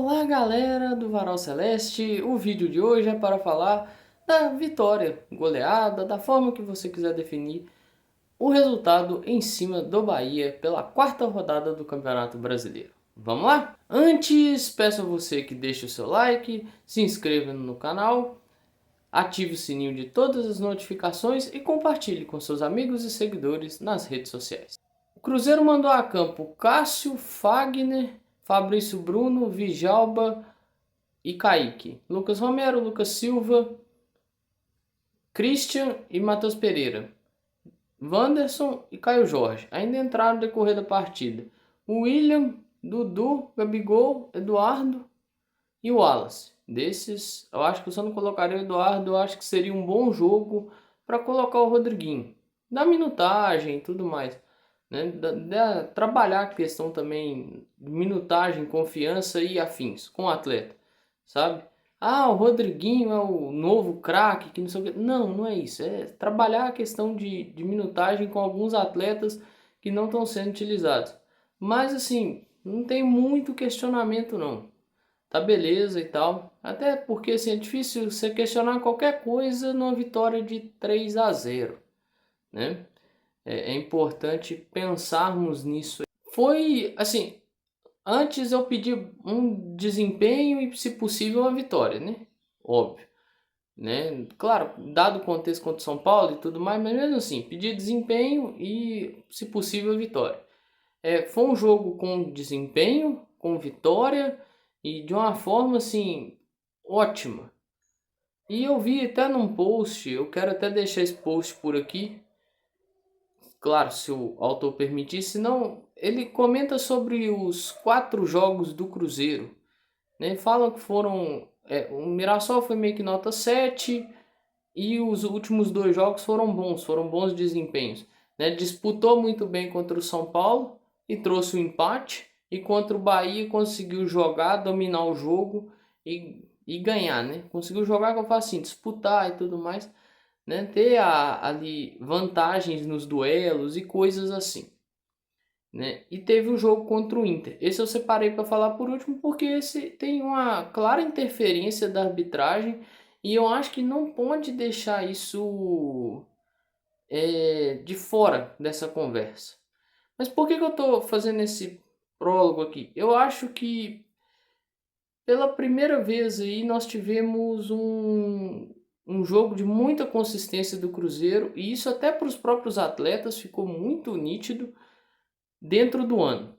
Olá galera do Varal Celeste, o vídeo de hoje é para falar da vitória, goleada, da forma que você quiser definir o resultado em cima do Bahia pela quarta rodada do Campeonato Brasileiro. Vamos lá? Antes, peço a você que deixe o seu like, se inscreva no canal, ative o sininho de todas as notificações e compartilhe com seus amigos e seguidores nas redes sociais. O Cruzeiro mandou a campo Cássio, Fagner, Fabrício Bruno, Vijalba e Kaique. Lucas Romero, Lucas Silva, Christian e Matheus Pereira. Wanderson e Caio Jorge. Ainda entraram no decorrer da partida. O William, Dudu, Gabigol, Eduardo e o Wallace. Desses, eu acho que eu só não colocaria o Eduardo. Eu acho que seria um bom jogo para colocar o Rodriguinho. Da minutagem e tudo mais. Né? Trabalhar a questão também de minutagem, confiança e afins com o atleta, sabe? Ah, o Rodriguinho é o novo craque, que não sei o que. Não, não é isso. É trabalhar a questão de minutagem com alguns atletas que não estão sendo utilizados. Mas assim, não tem muito questionamento não. Tá beleza e tal. Até porque assim, é difícil você questionar qualquer coisa numa vitória de 3-0, né? É importante pensarmos nisso. Foi assim, antes eu pedi um desempenho e, se possível, uma vitória, né? Óbvio, né? Claro, dado o contexto contra o São Paulo e tudo mais, mas mesmo assim, pedi desempenho e, se possível, vitória. Foi um jogo com desempenho, com vitória e de uma forma assim ótima. E eu vi até num post, eu quero até deixar esse post por aqui. Claro, se o autor permitir, senão ele comenta sobre os 4 jogos do Cruzeiro, né? Falam que foram, o Mirassol foi meio que nota 7 e os últimos 2 jogos foram bons desempenhos, né? Disputou muito bem contra o São Paulo e trouxe o empate, e contra o Bahia conseguiu jogar, dominar o jogo e ganhar, né? Conseguiu jogar, que eu falo assim, disputar e tudo mais, né? Ter ali vantagens nos duelos e coisas assim, né? E teve o jogo contra o Inter. Esse eu separei para falar por último porque esse tem uma clara interferência da arbitragem e eu acho que não pode deixar isso de fora dessa conversa. Mas por que eu estou fazendo esse prólogo aqui? Eu acho que pela primeira vez aí nós tivemos um jogo de muita consistência do Cruzeiro, e isso até para os próprios atletas ficou muito nítido dentro do ano.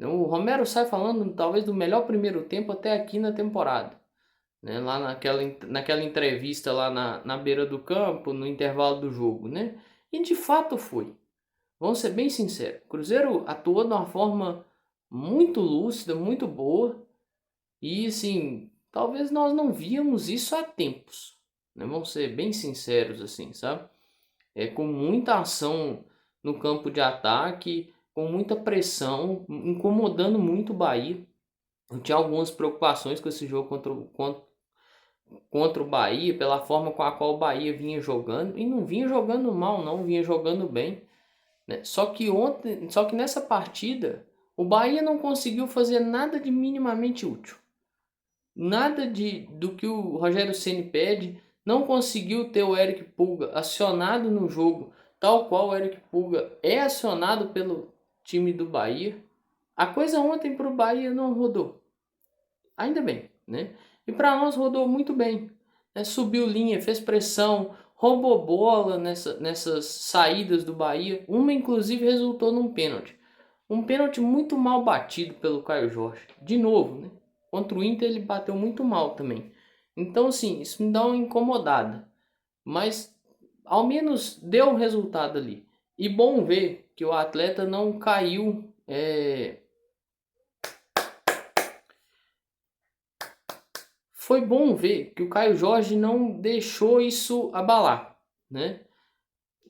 O Romero sai falando talvez do melhor primeiro tempo até aqui na temporada, né? Lá naquela entrevista lá na beira do campo, no intervalo do jogo, né? E de fato foi. Vamos ser bem sinceros, o Cruzeiro atuou de uma forma muito lúcida, muito boa. E assim, talvez nós não víamos isso há tempos, né? Vamos ser bem sinceros assim, sabe? Com muita ação no campo de ataque, com muita pressão, incomodando muito o Bahia. Eu tinha algumas preocupações com esse jogo contra o Bahia, pela forma com a qual o Bahia vinha jogando, e não vinha jogando mal não, vinha jogando bem, né? Só que nessa partida, o Bahia não conseguiu fazer nada de minimamente útil. Nada do que o Rogério Ceni pede, não conseguiu ter o Eric Pulga acionado no jogo, tal qual o Eric Pulga é acionado pelo time do Bahia. A coisa ontem para o Bahia não rodou, ainda bem, né? E para nós rodou muito bem, né? Subiu linha, fez pressão, roubou bola nessas saídas do Bahia. Uma inclusive resultou num pênalti. Um pênalti muito mal batido pelo Caio Jorge. De novo, né? Contra o Inter ele bateu muito mal também. Então, assim, isso me dá uma incomodada. Mas, ao menos deu um resultado ali. E bom ver que o atleta não caiu. Foi bom ver que o Caio Jorge não deixou isso abalar, né?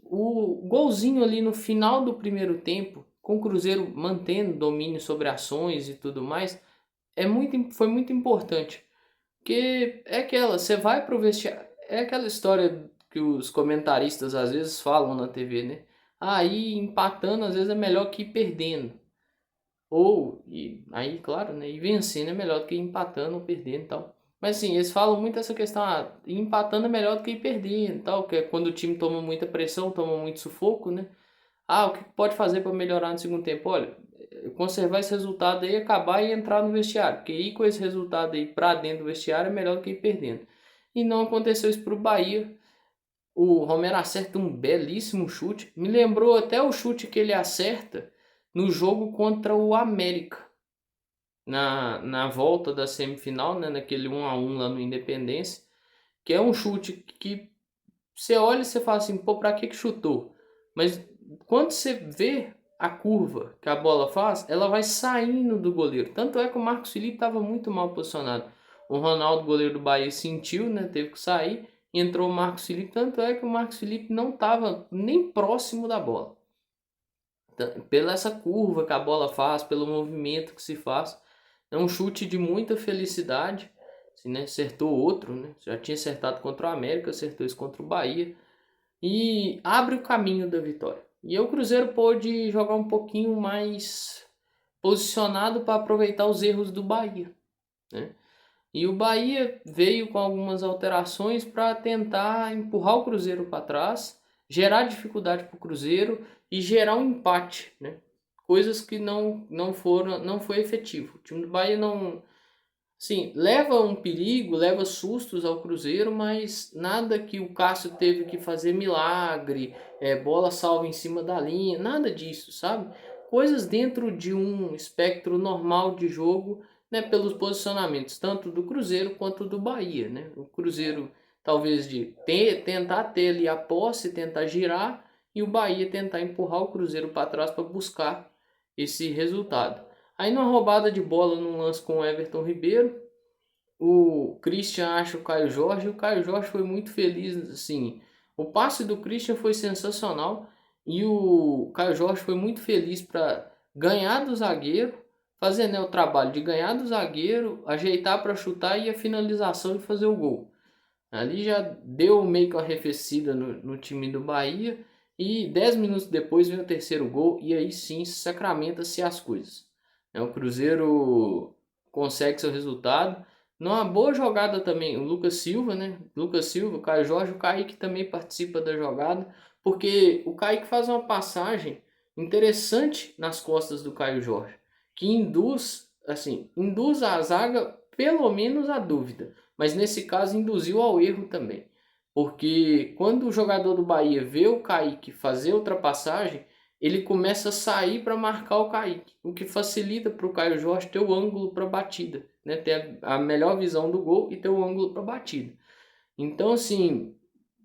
O golzinho ali no final do primeiro tempo, com o Cruzeiro mantendo domínio sobre ações e tudo mais, foi muito importante. Porque é aquela, você vai pro vestiário, é aquela história que os comentaristas às vezes falam na TV, né? Aí empatando às vezes é melhor que ir perdendo. Ou, e aí, claro, né? E vencendo é melhor do que empatando ou perdendo e tal. Mas assim, eles falam muito essa questão, ir empatando é melhor do que ir perdendo e tal, que é quando o time toma muita pressão, toma muito sufoco, né? O que pode fazer para melhorar no segundo tempo? Olha, conservar esse resultado aí, acabar e entrar no vestiário, porque ir com esse resultado aí para dentro do vestiário é melhor do que ir perdendo. E não aconteceu isso para o Bahia. O Romero acerta um belíssimo chute. Me lembrou até o chute que ele acerta no jogo contra o América. Na volta da semifinal, né, naquele 1-1 lá no Independência. Que é um chute que você olha e você fala assim, pô, pra que chutou? Mas quando você vê a curva que a bola faz, ela vai saindo do goleiro. Tanto é que o Marcos Felipe estava muito mal posicionado. O Ronaldo, goleiro do Bahia, sentiu, né, teve que sair. Entrou o Marcos Felipe, tanto é que o Marcos Felipe não estava nem próximo da bola. Pela essa curva que a bola faz, pelo movimento que se faz, é um chute de muita felicidade. Assim, né? Acertou outro, né? Já tinha acertado contra o América, acertou isso contra o Bahia. E abre o caminho da vitória. E aí o Cruzeiro pôde jogar um pouquinho mais posicionado para aproveitar os erros do Bahia, né? E o Bahia veio com algumas alterações para tentar empurrar o Cruzeiro para trás, gerar dificuldade para o Cruzeiro e gerar um empate, né? Coisas que não foi efetivo. O time do Bahia não, sim, leva um perigo, leva sustos ao Cruzeiro, mas nada que o Cássio teve que fazer milagre, bola salva em cima da linha, nada disso, sabe? Coisas dentro de um espectro normal de jogo, né, pelos posicionamentos, tanto do Cruzeiro quanto do Bahia, né? O Cruzeiro talvez tentar ter ali a posse, tentar girar, e o Bahia tentar empurrar o Cruzeiro para trás para buscar esse resultado. Aí numa roubada de bola num lance com o Everton Ribeiro, o Christian acha o Caio Jorge, e o Caio Jorge foi muito feliz, assim, o passe do Christian foi sensacional e o Caio Jorge foi muito feliz para ganhar do zagueiro, fazer, né, o trabalho de ganhar do zagueiro, ajeitar para chutar e a finalização e fazer o gol. Ali já deu meio que uma arrefecida no time do Bahia e 10 minutos depois vem o terceiro gol e aí sim sacramenta-se as coisas. O Cruzeiro consegue seu resultado. Numa boa jogada também, o Lucas Silva, né? Lucas Silva, o Caio Jorge, o Kaique também participa da jogada, porque o Kaique faz uma passagem interessante nas costas do Caio Jorge, que induz a zaga pelo menos a dúvida, mas nesse caso induziu ao erro também. Porque quando o jogador do Bahia vê o Kaique fazer a ultrapassagem, ele começa a sair para marcar o Kaique, o que facilita para o Caio Jorge ter o ângulo para batida, né? Ter a melhor visão do gol e ter o ângulo para batida. Então, assim,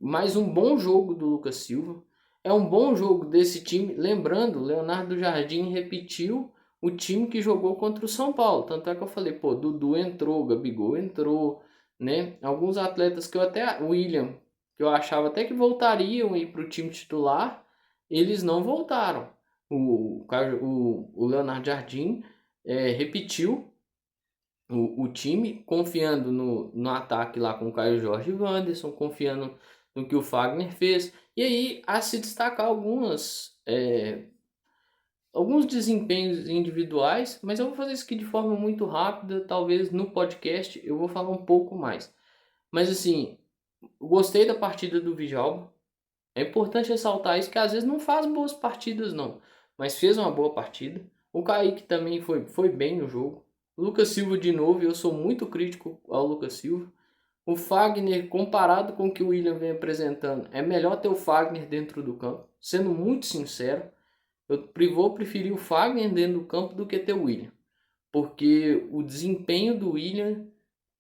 mais um bom jogo do Lucas Silva. É um bom jogo desse time. Lembrando, Leonardo Jardim repetiu o time que jogou contra o São Paulo. Tanto é que eu falei, pô, Dudu entrou, Gabigol entrou, né? Alguns atletas que eu até, William, que eu achava até que voltariam ir para o time titular, eles não voltaram. O Leonardo Jardim repetiu o time, confiando no ataque lá com o Caio Jorge e Wanderson, confiando no que o Fagner fez. E aí, a se destacar alguns desempenhos individuais, mas eu vou fazer isso aqui de forma muito rápida, talvez no podcast eu vou falar um pouco mais. Mas assim, gostei da partida do Djalma. É importante ressaltar isso, que às vezes não faz boas partidas não, mas fez uma boa partida. O Kaique também foi bem no jogo. Lucas Silva de novo, eu sou muito crítico ao Lucas Silva. O Fagner, comparado com o que o William vem apresentando, é melhor ter o Fagner dentro do campo. Sendo muito sincero, vou preferir o Fagner dentro do campo do que ter o William. Porque o desempenho do William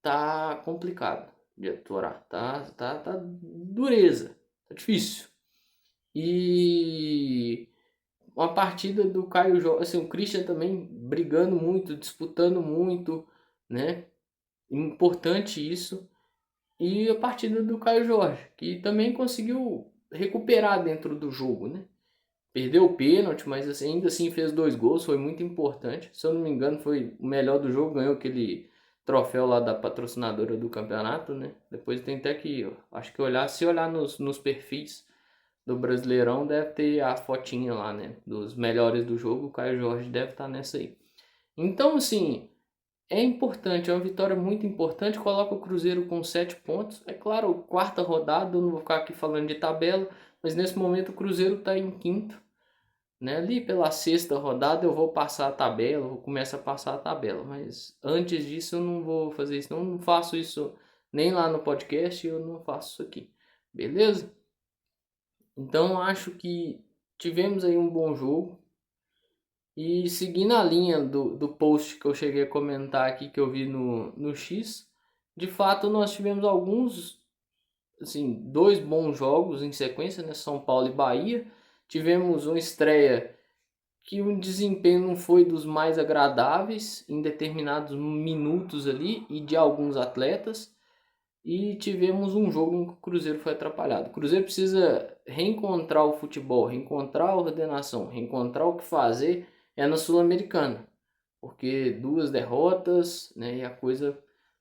tá complicado de aturar. Tá dureza. Tá difícil. E uma partida do Caio Jorge, assim, o Christian também brigando muito, disputando muito, né? Importante isso. E a partida do Caio Jorge, que também conseguiu recuperar dentro do jogo, né? Perdeu o pênalti, mas assim, ainda assim fez 2 gols, foi muito importante. Se eu não me engano, foi o melhor do jogo, ganhou aquele troféu lá da patrocinadora do campeonato, né? Depois tem até que, acho que se olhar nos perfis do Brasileirão, deve ter a fotinha lá, né? Dos melhores do jogo, o Caio Jorge deve estar nessa aí. Então, assim, é importante, é uma vitória muito importante, coloca o Cruzeiro com 7 pontos. É claro, quarta rodada, eu não vou ficar aqui falando de tabela, mas nesse momento o Cruzeiro está em quinto, né? Ali pela sexta rodada eu vou passar a tabela, vou começar a passar a tabela, mas antes disso eu não vou fazer isso, não faço isso nem lá no podcast, eu não faço isso aqui, beleza? Então acho que tivemos aí um bom jogo. E seguindo a linha do post que eu cheguei a comentar aqui, que eu vi no X, de fato nós tivemos alguns, assim, dois bons jogos em sequência, né? São Paulo e Bahia. Tivemos uma estreia que o desempenho não foi dos mais agradáveis em determinados minutos ali e de alguns atletas. E tivemos um jogo em que o Cruzeiro foi atrapalhado. O Cruzeiro precisa reencontrar o futebol, reencontrar a ordenação, reencontrar o que fazer é na Sul-Americana. Porque duas derrotas, né, e a coisa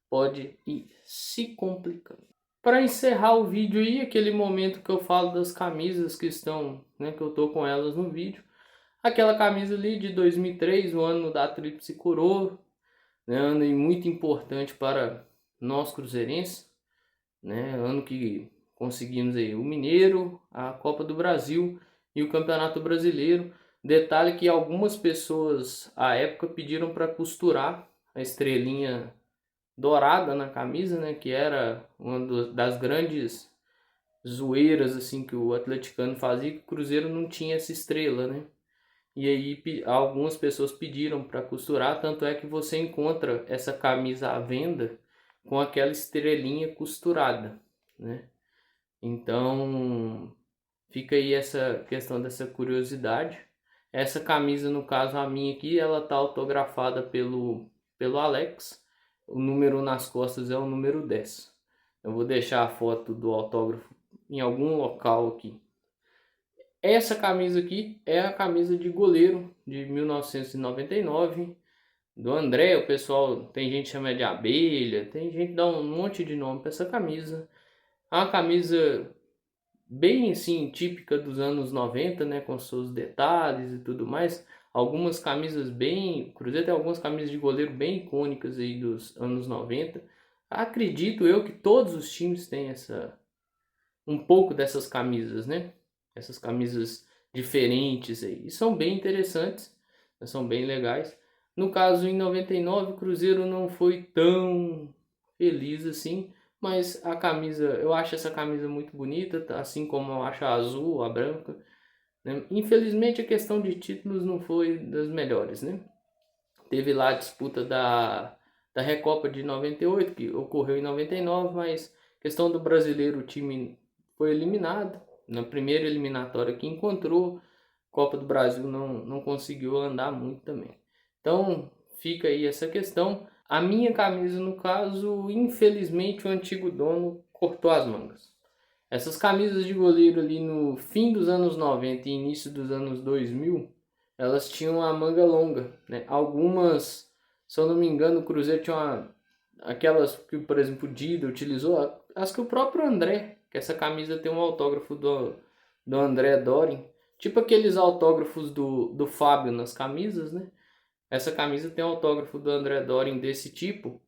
pode ir se complicando. Para encerrar o vídeo aí, aquele momento que eu falo das camisas que estão, né, que eu tô com elas no vídeo. Aquela camisa ali de 2003, o ano da Tríplice Coroa, né, ano muito importante para nós cruzeirenses, né? Ano que conseguimos aí o Mineiro, a Copa do Brasil e o Campeonato Brasileiro. Detalhe que algumas pessoas à época pediram para costurar a estrelinha dourada na camisa, né? Que era uma das grandes zoeiras assim que o atleticano fazia, que o Cruzeiro não tinha essa estrela, né? E aí algumas pessoas pediram para costurar, tanto é que você encontra essa camisa à venda com aquela estrelinha costurada, né? Então, fica aí essa questão dessa curiosidade. Essa camisa, no caso a minha aqui, ela tá autografada pelo Alex. O número nas costas é o número 10. Eu vou deixar a foto do autógrafo em algum local aqui. Essa camisa aqui é a camisa de goleiro de 1999 do André. O pessoal, tem gente que chama de abelha, tem gente que dá um monte de nome para essa camisa. É uma camisa bem assim típica dos anos 90, né, com seus detalhes e tudo mais. Algumas camisas bem, o Cruzeiro tem algumas camisas de goleiro bem icônicas aí dos anos 90. Acredito eu que todos os times têm essa um pouco dessas camisas, né? Essas camisas diferentes aí. E são bem interessantes, são bem legais. No caso, em 99, o Cruzeiro não foi tão feliz assim, mas a camisa, eu acho essa camisa muito bonita, assim como eu acho a azul, a branca, né? Infelizmente, a questão de títulos não foi das melhores, né? Teve lá a disputa da Recopa de 98, que ocorreu em 99, mas questão do brasileiro, o time foi eliminado. Na primeira eliminatória que encontrou, Copa do Brasil não conseguiu andar muito também. Então fica aí essa questão. A minha camisa, no caso, infelizmente o antigo dono cortou as mangas. Essas camisas de goleiro ali no fim dos anos 90 e início dos anos 2000, elas tinham a manga longa, né? Algumas, se eu não me engano, o Cruzeiro tinha aquelas que, por exemplo, o Dida utilizou, as que o próprio André, que essa camisa tem um autógrafo do André Dorin, tipo aqueles autógrafos do Fábio nas camisas, né? Essa camisa tem um autógrafo do André Dorin desse tipo.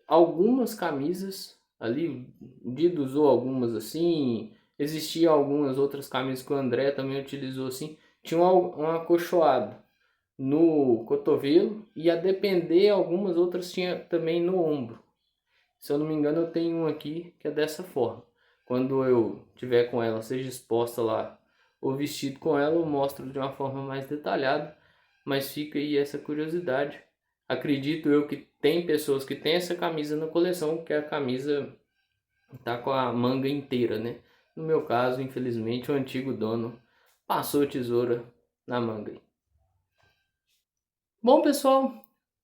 Algumas camisas ali, o Dida usou algumas assim, existiam algumas outras camisas que o André também utilizou assim, tinha um acolchoado no cotovelo e a depender algumas outras tinha também no ombro. Se eu não me engano eu tenho um aqui que é dessa forma. Quando eu tiver com ela, seja exposta lá ou vestido com ela, eu mostro de uma forma mais detalhada, mas fica aí essa curiosidade. Acredito eu que tem pessoas que têm essa camisa na coleção, que a camisa tá com a manga inteira, né? No meu caso, infelizmente, o antigo dono passou a tesoura na manga. Bom, pessoal,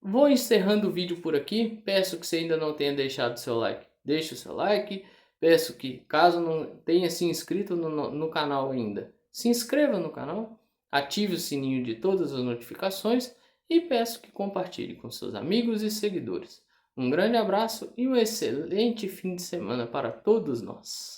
vou encerrando o vídeo por aqui. Peço que você ainda não tenha deixado seu like, deixe o seu like. Peço que, caso não tenha se inscrito no canal ainda, se inscreva no canal, ative o sininho de todas as notificações e peço que compartilhe com seus amigos e seguidores. Um grande abraço e um excelente fim de semana para todos nós.